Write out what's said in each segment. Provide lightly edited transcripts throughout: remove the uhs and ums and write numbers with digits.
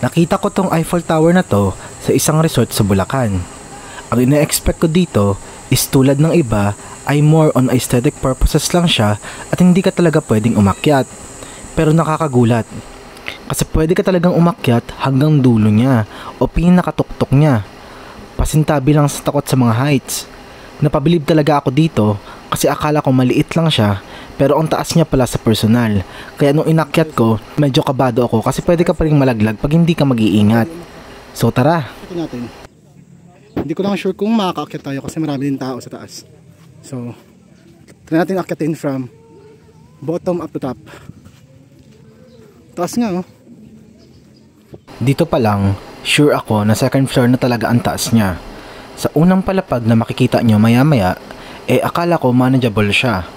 Nakita ko tong Eiffel Tower na to sa isang resort sa Bulacan. Ang ina-expect ko dito is tulad ng iba ay more on aesthetic purposes lang siya at hindi ka talaga pwedeng umakyat. Pero nakakagulat. Kasi pwede ka talagang umakyat hanggang dulo niya o pinakatuktok niya. Pasintabi lang sa takot sa mga heights. Napabilib talaga ako dito kasi akala ko maliit lang siya pero ang taas niya pala sa personal. Kaya nung inakyat ko, medyo kabado ako kasi pwede ka pa rin malaglag pag hindi ka mag-iingat. So tara. Natin. Hindi ko lang sure kung makakaakyat tayo kasi marami din tao sa taas. So, try natin akyatin from bottom up to top. Taas nga oh. Dito pa lang, sure ako na second floor na talaga ang taas niya. Sa unang palapag na makikita nyo maya-maya, akala ko manageable siya.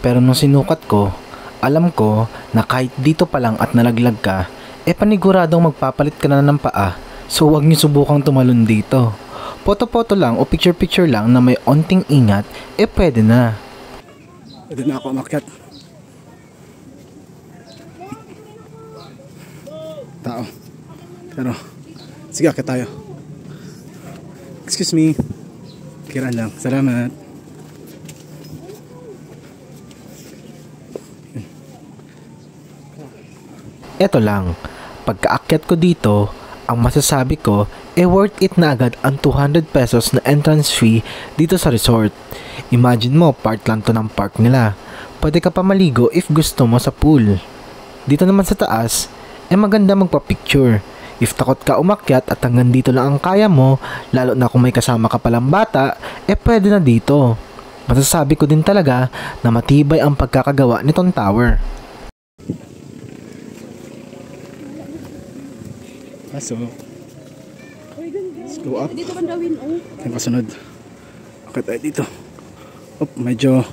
Pero nung sinukat ko, alam ko na kahit dito pa lang at nalaglag ka, paniguradong magpapalit ka na ng paa. So huwag nyo subukang tumalon dito. Photo-photo lang o picture-picture lang na may onting ingat, pwede na. Pwede na ako umakyat. Tao. Pero, sige akyat tayo. Excuse me. Kiraan lang. Salamat. Eto lang, pagkaakyat ko dito, ang masasabi ko, worth it na agad ang 200 pesos na entrance fee dito sa resort. Imagine mo, part lang to ng park nila. Pwede ka pa maligo if gusto mo sa pool. Dito naman sa taas, maganda magpa-picture. If takot ka umakyat at hanggang dito lang ang kaya mo, lalo na kung may kasama ka palang bata, pwede na dito. Masasabi ko din talaga na matibay ang pagkakagawa nitong tower. So, let's go up. Dito kan gawin oh. Yung kasunod. Okay tayo dito. Oh, medyo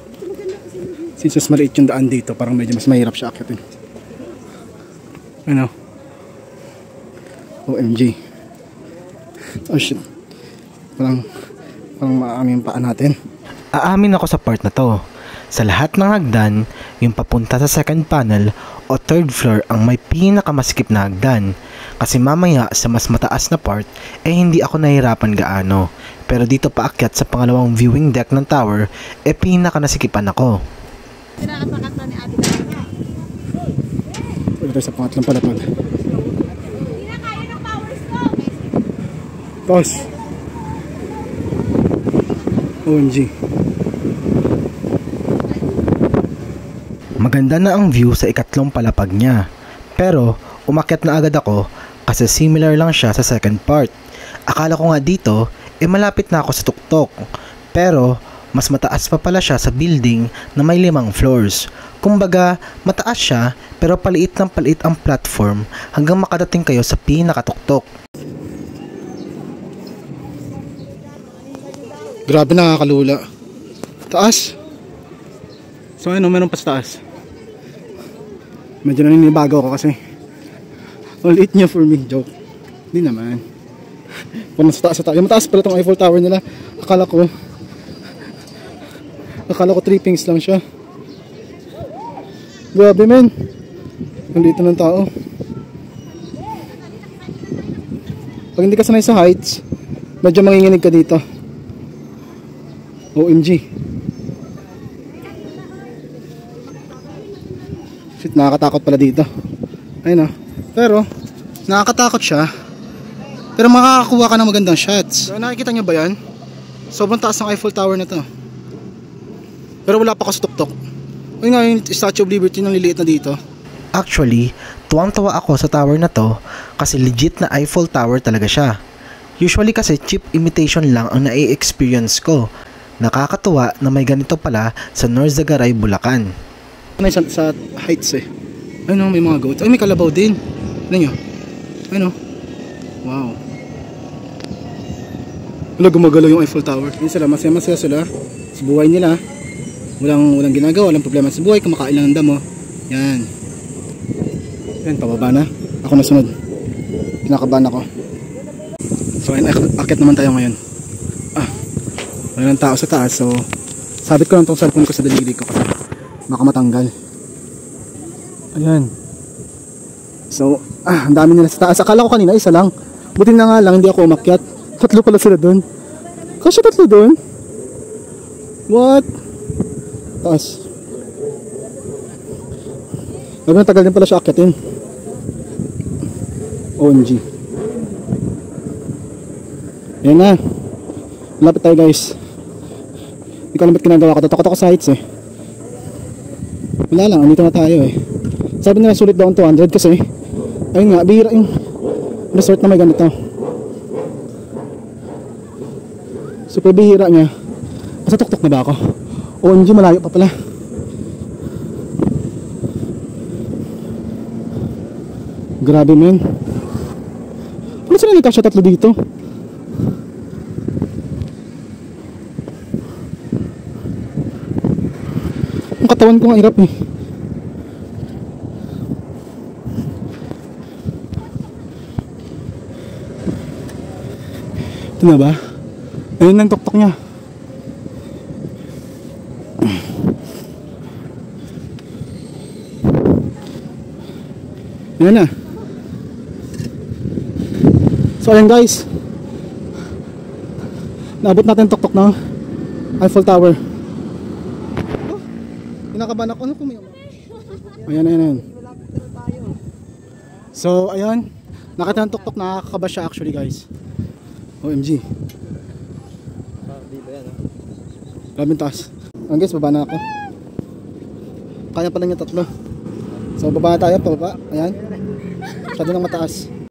since mas maliit yung daan dito, parang medyo mas mahirap siya akyatin. Ano? OMG. Oh shit. Parang maamin yung paa natin. Aamin ako sa part na to. Sa lahat ng hagdan, yung papunta sa second panel o third floor ang may pinakamasikip na hagdan. Kasi mamaya sa mas mataas na part, hindi ako nahirapan gaano. Pero dito paakyat sa pangalawang viewing deck ng tower, pinakanasikipan ako. Kinakapakat na ni Ate Dara. Pwede tayo sa pangatlong palapag. Hindi na kaya ng power stone. Pause. OMG. Maganda na ang view sa ikatlong palapag niya. Pero umakyat na agad ako kasi similar lang siya sa second part. Akala ko nga dito, malapit na ako sa tuktok. Pero mas mataas pa pala siya sa building na may 5 floors. Kumbaga, mataas siya pero paliit ng paliit ang platform hanggang makadating kayo sa pinakatuktok. Grabe, nakakalula. Taas. So ano, meron pa sa taas. Medyo naninibago ako kasi all it niya for me, joke. Hindi naman. Kung nasa taas, yung mataas pala itong Eiffel Tower nila. Akala ko 3 pings lang siya. Grabe men. Nandito ng tao. Pag hindi ka sanay sa heights, medyo manginginig ka dito. OMG. Shit, nakakatakot pala dito. Ayun o. Pero, nakakatakot siya. Pero makakakuha ka ng magandang shots. So, nakikita nyo ba yan? Sobrang taas ng Eiffel Tower na to. Pero wala pa ako sa tuktok. Ayun nga yung Statue of Liberty nang liliit na dito. Actually, tuwang-tuwa ako sa tower na to kasi legit na Eiffel Tower talaga siya. Usually kasi cheap imitation lang ang nai-experience ko. Nakakatuwa na may ganito pala sa North Zagaray, Bulacan. Sa heights eh. Ayun o, may mga goats. Ay, may kalabaw din. Ano nyo? Ayun o. Wow. Wala, gumagalaw yung Eiffel Tower. Yun sila, masaya-masaya sila sa buhay nila. Walang ginagawa, walang problema sa buhay. Kumakain lang ng damo. Yan. Yan, pababa na. Ako nasunod. Kinakabahan ako. So ayun, akit naman tayo ngayon. Wala ng tao sa taas. So sabit ko lang tong cellphone ko sa daliri ko kasi baka matanggal. Ayan. So, ang dami nila sa taas. Akala ko kanina isa lang. Buti na nga lang, hindi ako umakyat. Tatlo pala sila doon. Kasi tatlo doon? What? Taas. Sabi na tagal din pala siya akyatin. OMG. Ayan na. Malapit tayo guys. Hindi ko alam ba't ginagawa ko. Tatakot ako sa heights eh. Wala lang, andito na tayo eh. Sabi nila sulit daw ang 200 kasi ayun nga, bihira yung resort na may ganito. Super bihira niya. Nasa tuktok na ba ako? OMG, malayo pa pala. Grabe men. Ano sila nagkasya tatlo dito? Ang katawan ko nga hirap eh. Ito na ba? Ayun ang tuktok niya. Ayan na. So ayan guys, naabot natin tuktok ng Eiffel Tower. Oh, kinakabahan ako. Ano kung may ayan, ayan, ayan. So ayan, nakita ng tuktok, nakakaba siya actually guys. OMG. Grabing taas. Ayan guys, baba na ako. Kaya pala niya tatlo. So baba na tayo, pababa. Ayan, masyado nang mataas.